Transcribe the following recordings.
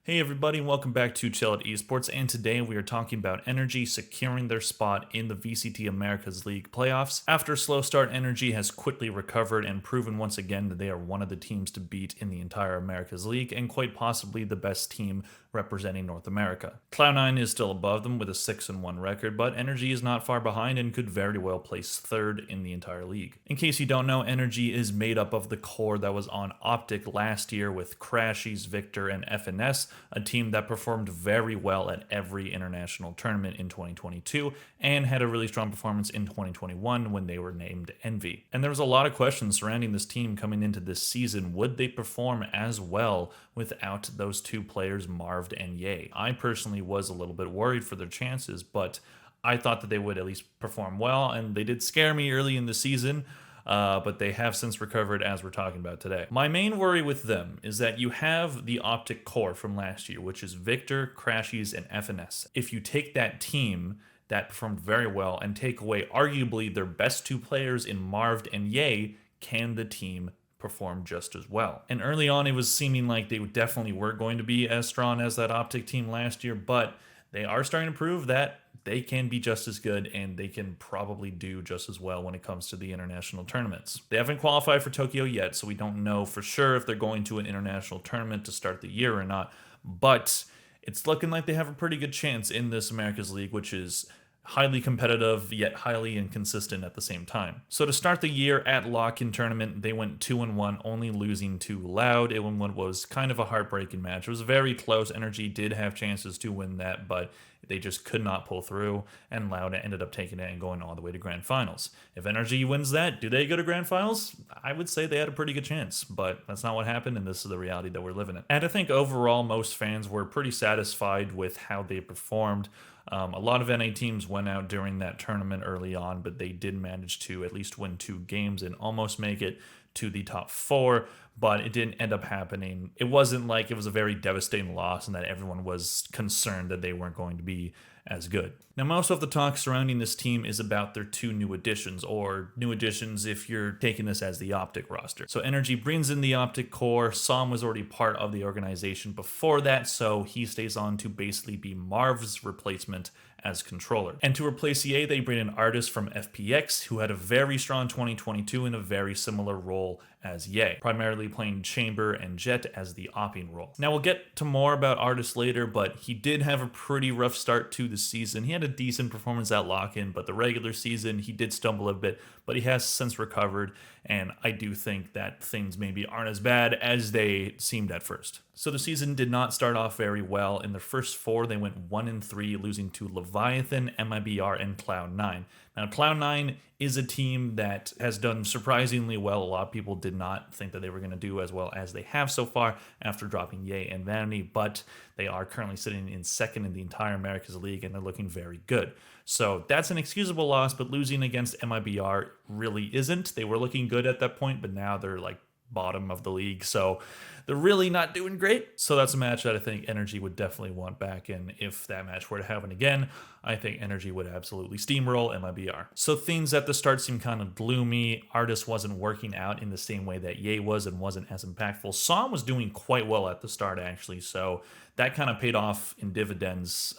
Hey everybody, and welcome back to Chill at Esports, and today we are talking about NRG securing their spot in the VCT Americas League playoffs. After a slow start, NRG has quickly recovered and proven once again that they are one of the teams to beat in the entire Americas League, and quite possibly the best team representing North America. Cloud9 is still above them with a 6-1 record, but NRG is not far behind and could very well place third in the entire league. In case you don't know, NRG is made up of the core that was on Optic last year with Crashies, Victor, and FNS, a team that performed very well at every international tournament in 2022 and had a really strong performance in 2021 when they were named Envy. And there was a lot of questions surrounding this team coming into this season. Would they perform as well without those two players, Marv and Ye? I personally was a little bit worried for their chances, but I thought that they would at least perform well, and they did scare me early in the season. But they have since recovered, as we're talking about today. My main worry with them is that you have the Optic core from last year, which is Victor, Crashies, and FNS. If you take that team that performed very well and take away arguably their best two players in Marv and Ye, can the team perform just as well? And early on, it was seeming like they definitely were going to be as strong as that Optic team last year, but they are starting to prove that they can be just as good and they can probably do just as well when it comes to the international tournaments. They haven't qualified for Tokyo yet, so we don't know for sure if they're going to an international tournament to start the year or not, but it's looking like they have a pretty good chance in this Americas League, which is highly competitive yet highly inconsistent at the same time. So to start the year at Lock-in tournament, they went 2-1, only losing to Loud. It was kind of a heartbreaking match. It was very close. NRG did have chances to win that, but they just could not pull through, and Loud ended up taking it and going all the way to Grand Finals. If NRG wins that, do they go to Grand Finals? I would say they had a pretty good chance, but that's not what happened, and this is the reality that we're living in. And I think overall, most fans were pretty satisfied with how they performed. A lot of NA teams went out during that tournament early on, but they did manage to at least win 2 games and almost make it to the top 4, but it didn't end up happening. It wasn't like it was a very devastating loss and that everyone was concerned that they weren't going to be as good. Now, most of the talk surrounding this team is about their 2 new additions, or new additions if you're taking this as the Optic roster. So NRG brings in the Optic core. Som was already part of the organization before that, so he stays on to basically be Marv's replacement as controller. And to replace EA, they bring in artists from FPX, who had a very strong 2022 in a very similar role as Ye, primarily playing Chamber and Jet as the opping role. Now, we'll get to more about artists later, but he did have a pretty rough start to the season. He had a decent performance at Lock-in, but the regular season, he did stumble a bit, but he has since recovered, and I do think that things maybe aren't as bad as they seemed at first. So the season did not start off very well. In the first 4, they went 1-3, losing to Leviathan, MIBR, and Cloud9. Now, Cloud9 is a team that has done surprisingly well. A lot of people did not think that they were going to do as well as they have so far after dropping Ye and Vanity, but they are currently sitting in second in the entire Americas League, and they're looking very good. So that's an excusable loss, but losing against MIBR really isn't. They were looking good at that point, but now they're like bottom of the league, so they're really not doing great. So that's a match that I think NRG would definitely want back, and if that match were to happen again, I think NRG would absolutely steamroll MIBR. So things at the start seemed kind of gloomy. Artist wasn't working out in the same way that Ye was and wasn't as impactful. Som was doing quite well at the start, actually, so that kind of paid off in dividends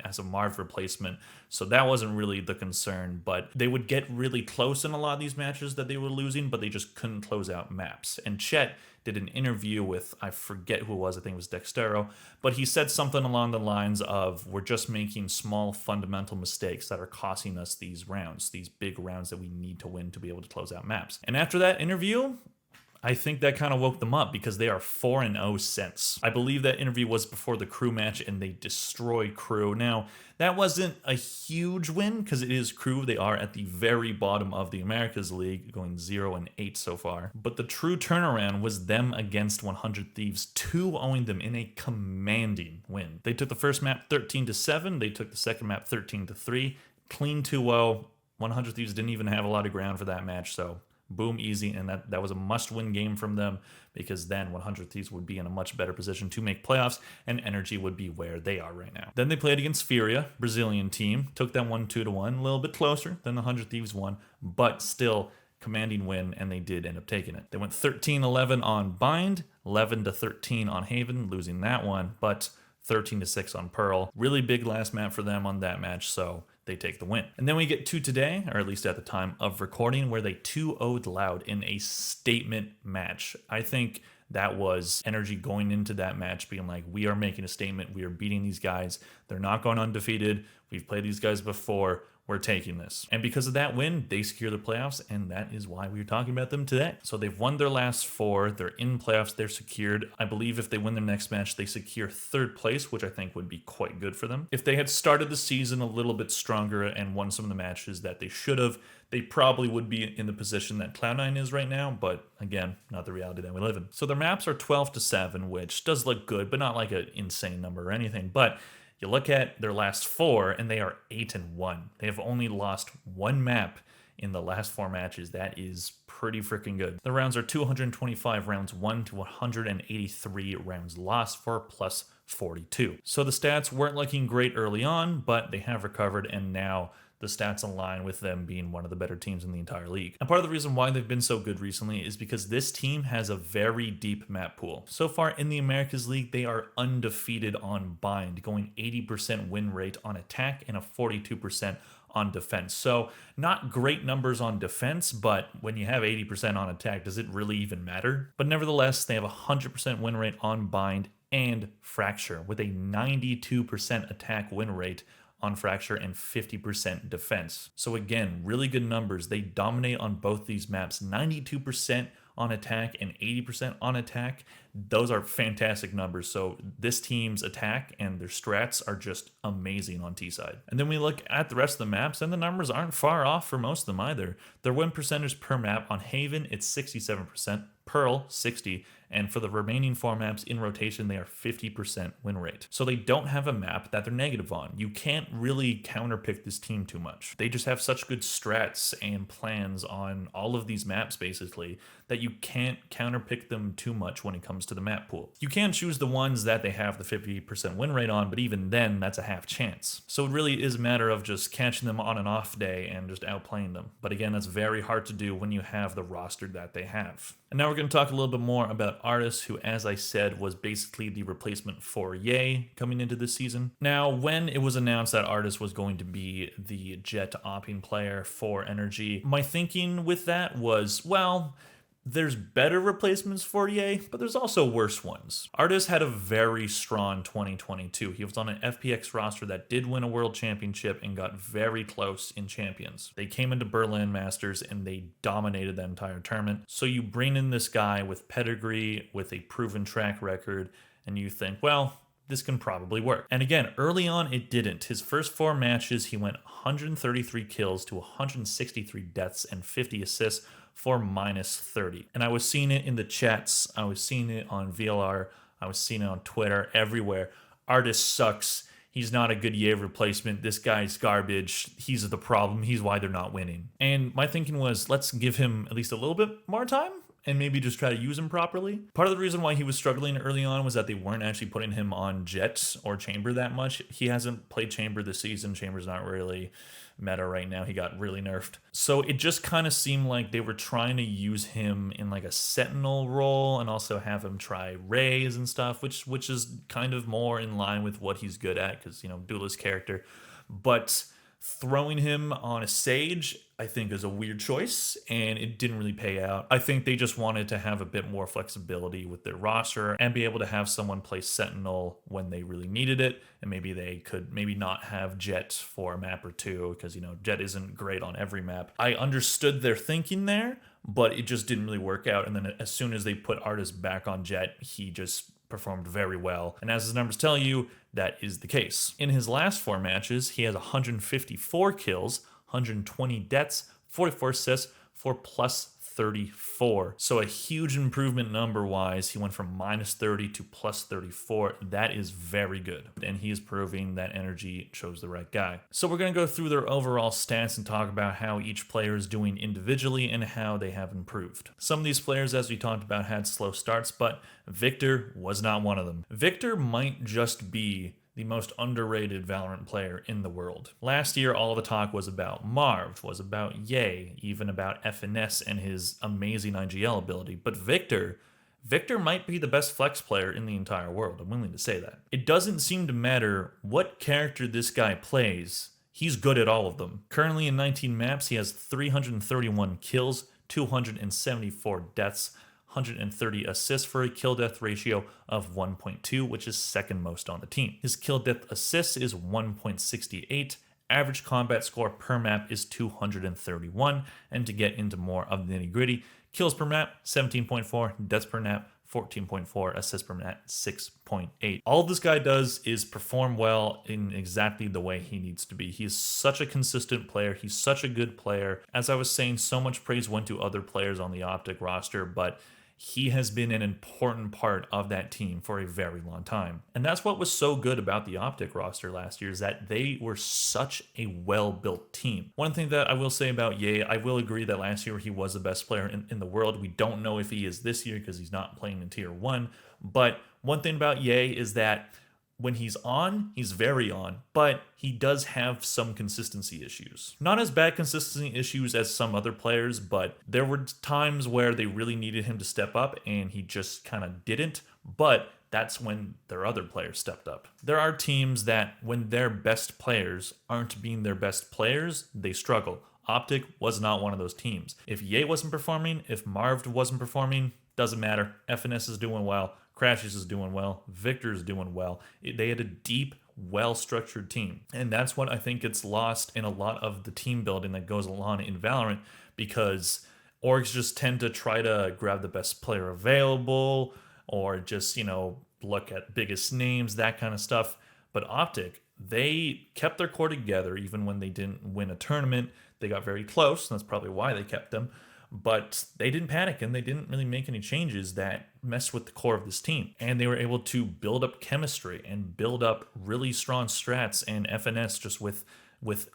as a Marv replacement. So that wasn't really the concern, but they would get really close in a lot of these matches that they were losing, but they just couldn't close out maps. And Chet did an interview with, I forget who it was, I think it was Dextero, but he said something along the lines of, we're just making small fundamental mistakes that are costing us these rounds, these big rounds that we need to win to be able to close out maps. And after that interview, I think that kind of woke them up because they are 4-0 since. I believe that interview was before the Crew match and they destroyed Crew. Now, that wasn't a huge win because it is Crew. They are at the very bottom of the Americas League, going 0-8 so far. But the true turnaround was them against 100 Thieves, 2-0ing them in a commanding win. They took the first map 13-7. They took the second map 13-3. Clean 2-0. 100 Thieves didn't even have a lot of ground for that match, so boom, easy, and that was a must-win game from them because then 100 Thieves would be in a much better position to make playoffs, and NRG would be where they are right now. Then they played against Furia, Brazilian team, took them 1-2-1, a little bit closer than the 100 Thieves won, but still commanding win, and they did end up taking it. They went 13-11 on Bind, 11-13 on Haven, losing that one, but 13-6 on Pearl. Really big last map for them on that match, so they take the win. And then we get to today, or at least at the time of recording, where they 2-0'd Loud in a statement match. I think that was NRG going into that match being like, we are making a statement. We are beating these guys. They're not going undefeated. We've played these guys before. We're taking this. And because of that win, they secure the playoffs, and that is why we're talking about them today. So they've won their last 4. They're in playoffs. They're secured. I believe if they win their next match, they secure 3rd place, which I think would be quite good for them. If they had started the season a little bit stronger and won some of the matches that they should have, they probably would be in the position that Cloud9 is right now, but again, not the reality that we live in. So their maps are 12-7, which does look good, but not like an insane number or anything. But you look at their last 4, and they are 8-1. They have only lost 1 map in the last 4 matches. That is pretty freaking good. The rounds are 225 rounds won to 183 rounds lost for plus 42. So the stats weren't looking great early on, but they have recovered, and now the stats align with them being one of the better teams in the entire league. And part of the reason why they've been so good recently is because this team has a very deep map pool. So far in the Americas League, they are undefeated on Bind, going 80% win rate on attack and a 42% on defense. So not great numbers on defense, but when you have 80% on attack, does it really even matter? But nevertheless, they have a 100% win rate on Bind and Fracture with a 92% attack win rate on Fracture and 50% defense. So again, really good numbers. They dominate on both these maps, 92% on attack and 80% on attack. Those are fantastic numbers. So this team's attack and their strats are just amazing on T side. And then we look at the rest of the maps, and the numbers aren't far off for most of them either. Their win percentage per map on Haven, it's 67%, Pearl 60, and for the remaining 4 maps in rotation, they are 50% win rate. So they don't have a map that they're negative on. You can't really counterpick this team too much. They just have such good strats and plans on all of these maps basically that you can't counterpick them too much when it comes to the map pool. You can choose the ones that they have the 50% win rate on, but even then, that's a half chance. So it really is a matter of just catching them on an off day and just outplaying them. But again, that's very hard to do when you have the roster that they have. And now we're going to talk a little bit more about Artis, who, as I said, was basically the replacement for Ye coming into this season. Now, when it was announced that Artis was going to be the Jet opping player for NRG, my thinking with that was, well, there's better replacements for Ye, but there's also worse ones. Artis had a very strong 2022. He was on an FPX roster that did win a world championship and got very close in champions. They came into Berlin Masters and they dominated that entire tournament. So you bring in this guy with pedigree, with a proven track record, and you think, well, this can probably work. And again, early on, it didn't. His first 4 matches, he went 133 kills to 163 deaths and 50 assists for -30. And I was seeing it in the chats. I was seeing it on VLR. I was seeing it on Twitter, everywhere. Artis sucks. He's not a good Ye replacement. This guy's garbage. He's the problem. He's why they're not winning. And my thinking was, let's give him at least a little bit more time and maybe just try to use him properly. Part of the reason why he was struggling early on was that they weren't actually putting him on Jet or Chamber that much. He hasn't played Chamber this season. Chamber's not really meta right now. He got really nerfed. So it just kind of seemed like they were trying to use him in like a Sentinel role and also have him try Rays and stuff, which is kind of more in line with what he's good at because, you know, duelist character. But throwing him on a Sage, I think, is a weird choice, and it didn't really pay out. I think they just wanted to have a bit more flexibility with their roster and be able to have someone play Sentinel when they really needed it, and maybe they could not have Jet for a map or 2, because, you know, Jet isn't great on every map. I understood their thinking there, but it just didn't really work out, and then as soon as they put Artis back on Jet, he just performed very well. And as his numbers tell you, that is the case. In his last 4 matches, he has 154 kills, 120 deaths, 44 assists for +34. So a huge improvement number-wise. He went from -30 to +34. That is very good. And he is proving that NRG chose the right guy. So we're going to go through their overall stats and talk about how each player is doing individually and how they have improved. Some of these players, as we talked about, had slow starts, but Victor was not one of them. Victor might just be the most underrated Valorant player in the world. Last year, all the talk was about Marv, was about Ye, even about FNS and his amazing IGL ability. But Victor might be the best flex player in the entire world. I'm willing to say that. It doesn't seem to matter what character this guy plays. He's good at all of them. Currently in 19 maps, he has 331 kills, 274 deaths, 130 assists for a kill-death ratio of 1.2, which is second most on the team. His kill-death assists is 1.68. Average combat score per map is 231. And to get into more of the nitty-gritty, kills per map, 17.4, deaths per map, 14.4, assists per map, 6.8. All this guy does is perform well in exactly the way he needs to be. He's such a consistent player. He's such a good player. As I was saying, so much praise went to other players on the Optic roster, but he has been an important part of that team for a very long time. And that's what was so good about the Optic roster last year, is that they were such a well-built team. One thing that I will say about Ye, I will agree that last year he was the best player in the world. We don't know if he is this year because he's not playing in Tier 1. But one thing about Ye is that when he's on, he's very on, but he does have some consistency issues. Not as bad consistency issues as some other players, but there were times where they really needed him to step up and he just kind of didn't, but that's when their other players stepped up. There are teams that when their best players aren't being their best players, they struggle. Optic was not one of those teams. If Ye wasn't performing, if Marv wasn't performing, doesn't matter. FNS is doing well. Crashes is doing well. Victor is doing well. They had a deep, well-structured team. And that's what I think gets lost in a lot of the team building that goes along in Valorant, because orgs just tend to try to grab the best player available or just, look at biggest names, that kind of stuff. But Optic, they kept their core together even when they didn't win a tournament. They got very close, and that's probably why they kept them. But they didn't panic and they didn't really make any changes that messed with the core of this team. And they were able to build up chemistry and build up really strong strats, and FNS just with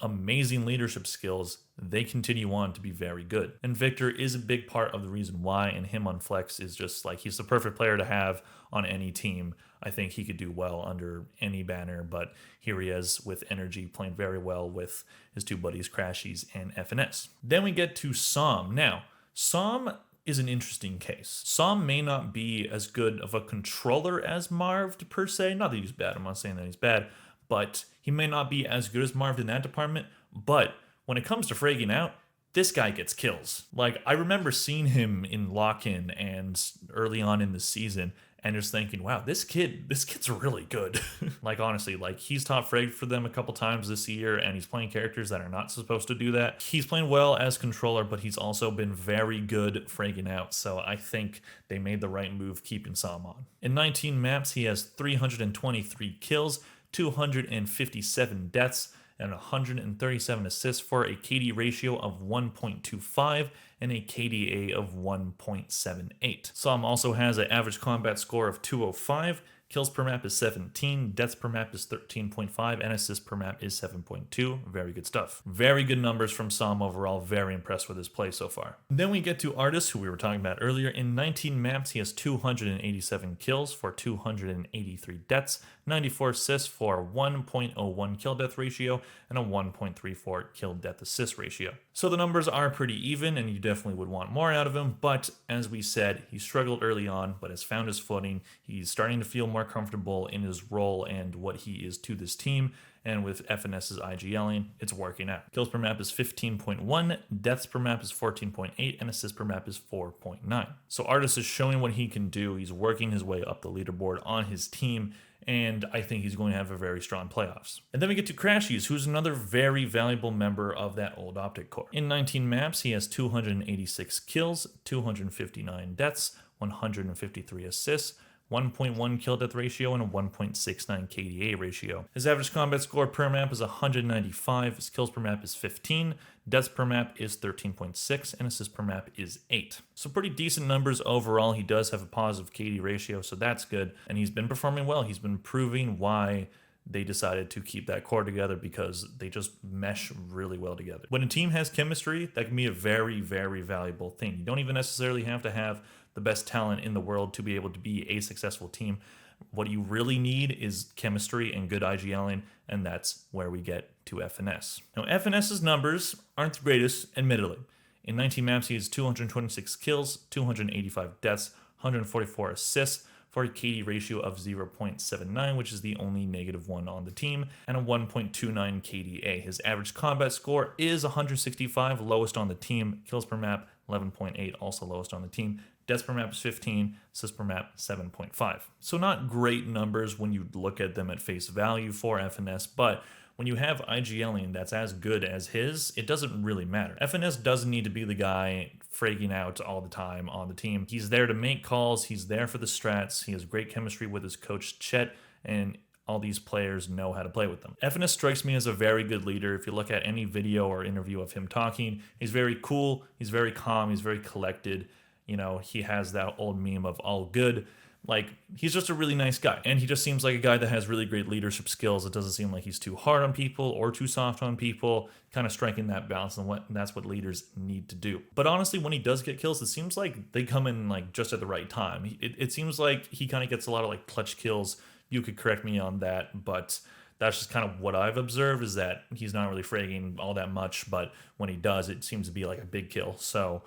amazing leadership skills, they continue on to be very good. And Victor is a big part of the reason why, and him on Flex is just like, he's the perfect player to have on any team. I think he could do well under any banner, but here he is with NRG playing very well with his two buddies, Crashies and FNS. Then we get to Som. Now, Som is an interesting case. Som may not be as good of a controller as Marv per se. Not that he's bad, I'm not saying that he's bad, but he may not be as good as Marv in that department. But when it comes to fragging out, this guy gets kills. Like, I remember seeing him in lock-in and early on in the season and just thinking, wow, this kid's really good. Like, honestly, like, he's top fragged for them a couple times this year, and he's playing characters that are not supposed to do that. He's playing well as controller, but he's also been very good fragging out, so I think they made the right move keeping Som on. In 19 maps, he has 323 kills, 257 deaths, and 137 assists for a KD ratio of 1.25 and a KDA of 1.78. Som also has an average combat score of 205, kills per map is 17, deaths per map is 13.5, and assists per map is 7.2. Very good stuff. Very good numbers from Som overall. Very impressed with his play so far. Then we get to Artis, who we were talking about earlier. In 19 maps, he has 287 kills for 283 deaths, 94 assists for 1.01 kill death ratio, and a 1.34 kill death assist ratio. So the numbers are pretty even, and you definitely would want more out of him, but as we said, he struggled early on, but has found his footing. He's starting to feel more comfortable in his role and what he is to this team, and with FNS's IGLing, it's working out. Kills per map is 15.1, deaths per map is 14.8, and assists per map is 4.9. So Artis is showing what he can do. He's working his way up the leaderboard on his team, and I think he's going to have a very strong playoffs. And then we get to Crashies, who's another very valuable member of that old Optic core. In 19 maps, he has 286 kills, 259 deaths, 153 assists, 1.1 kill death ratio, and a 1.69 KDA ratio. His average combat score per map is 195, his kills per map is 15, deaths per map is 13.6, and assists per map is 8. So pretty decent numbers overall. He does have a positive KD ratio, so that's good. And he's been performing well. He's been proving why they decided to keep that core together, because they just mesh really well together. When a team has chemistry, that can be a very, very valuable thing. You don't even necessarily have to have the best talent in the world to be able to be a successful team. What you really need is chemistry and good IGLing, and that's where we get to FNS. Now, FNS's numbers aren't the greatest, admittedly. In 19 maps, he has 226 kills, 285 deaths, 144 assists, for a KD ratio of 0.79, which is the only -1 on the team, and a 1.29 KDA. His average combat score is 165, lowest on the team. Kills per map, 11.8, also lowest on the team. Deaths per map is 15, assists per map 7.5. So not great numbers when you look at them at face value for FNS, but when you have IGLing that's as good as his, it doesn't really matter. FNS doesn't need to be the guy fragging out all the time on the team. He's there to make calls, he's there for the strats, he has great chemistry with his coach Chet, and all these players know how to play with them. FNS strikes me as a very good leader. If you look at any video or interview of him talking, he's very cool, he's very calm, he's very collected. You know, he has that old meme of all good. Like, he's just a really nice guy. And he just seems like a guy that has really great leadership skills. It doesn't seem like he's too hard on people or too soft on people, kind of striking that balance, and that's what leaders need to do. But honestly, when he does get kills, it seems like they come in like just at the right time. It seems like he kind of gets a lot of like clutch kills. You could correct me on that, but that's just kind of what I've observed, is that he's not really fragging all that much, but when he does, it seems to be like a big kill. So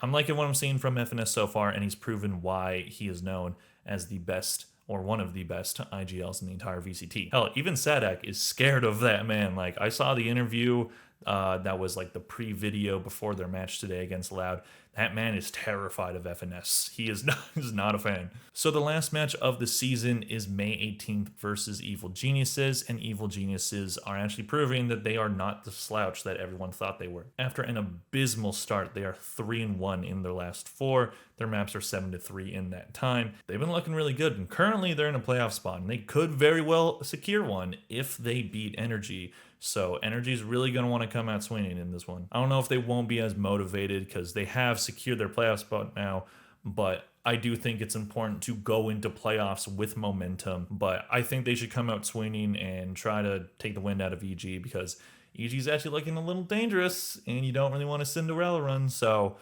I'm liking what I'm seeing from FNS so far, and he's proven why he is known as the best, or one of the best, IGLs in the entire VCT. Hell, even Sadak is scared of that man. Like, I saw the interview that was like the pre-video before their match today against Loud. That man is terrified of FNS. He is not a fan. So the last match of the season is May 18th versus Evil Geniuses, and Evil Geniuses are actually proving that they are not the slouch that everyone thought they were. After an abysmal start, they are 3-1 in their last 4. Their maps are 7-3 in that time. They've been looking really good, and currently they're in a playoff spot, and they could very well secure one if they beat NRG. So NRG is really going to want to come out swinging in this one. I don't know if they won't be as motivated because they have secured their playoff spot now, but I do think it's important to go into playoffs with momentum. But I think they should come out swinging and try to take the wind out of EG, because EG is actually looking a little dangerous and you don't really want a Cinderella run. So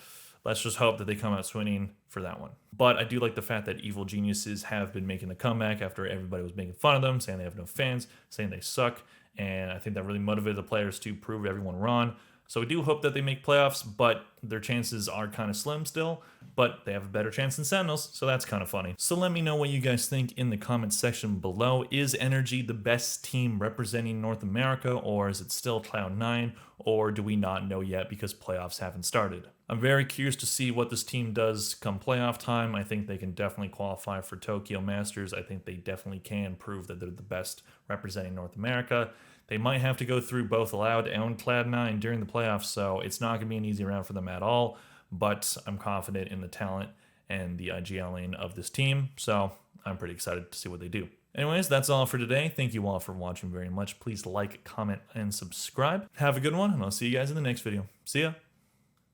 let's just hope that they come out swinging for that one. But I do like the fact that Evil Geniuses have been making the comeback after everybody was making fun of them, saying they have no fans, saying they suck. And I think that really motivated the players to prove everyone wrong. So we do hope that they make playoffs, but their chances are kind of slim still. But they have a better chance than Sentinels, so that's kind of funny. So let me know what you guys think in the comments section below. Is NRG the best team representing North America, or is it still Cloud9, or do we not know yet because playoffs haven't started? I'm very curious to see what this team does come playoff time. I think they can definitely qualify for Tokyo Masters. I think they definitely can prove that they're the best representing North America. They might have to go through both Loud and Cloud9 during the playoffs, so it's not going to be an easy round for them at all. But I'm confident in the talent and the IGLing of this team, so I'm pretty excited to see what they do. Anyways, that's all for today. Thank you all for watching very much. Please like, comment, and subscribe. Have a good one, and I'll see you guys in the next video. See ya!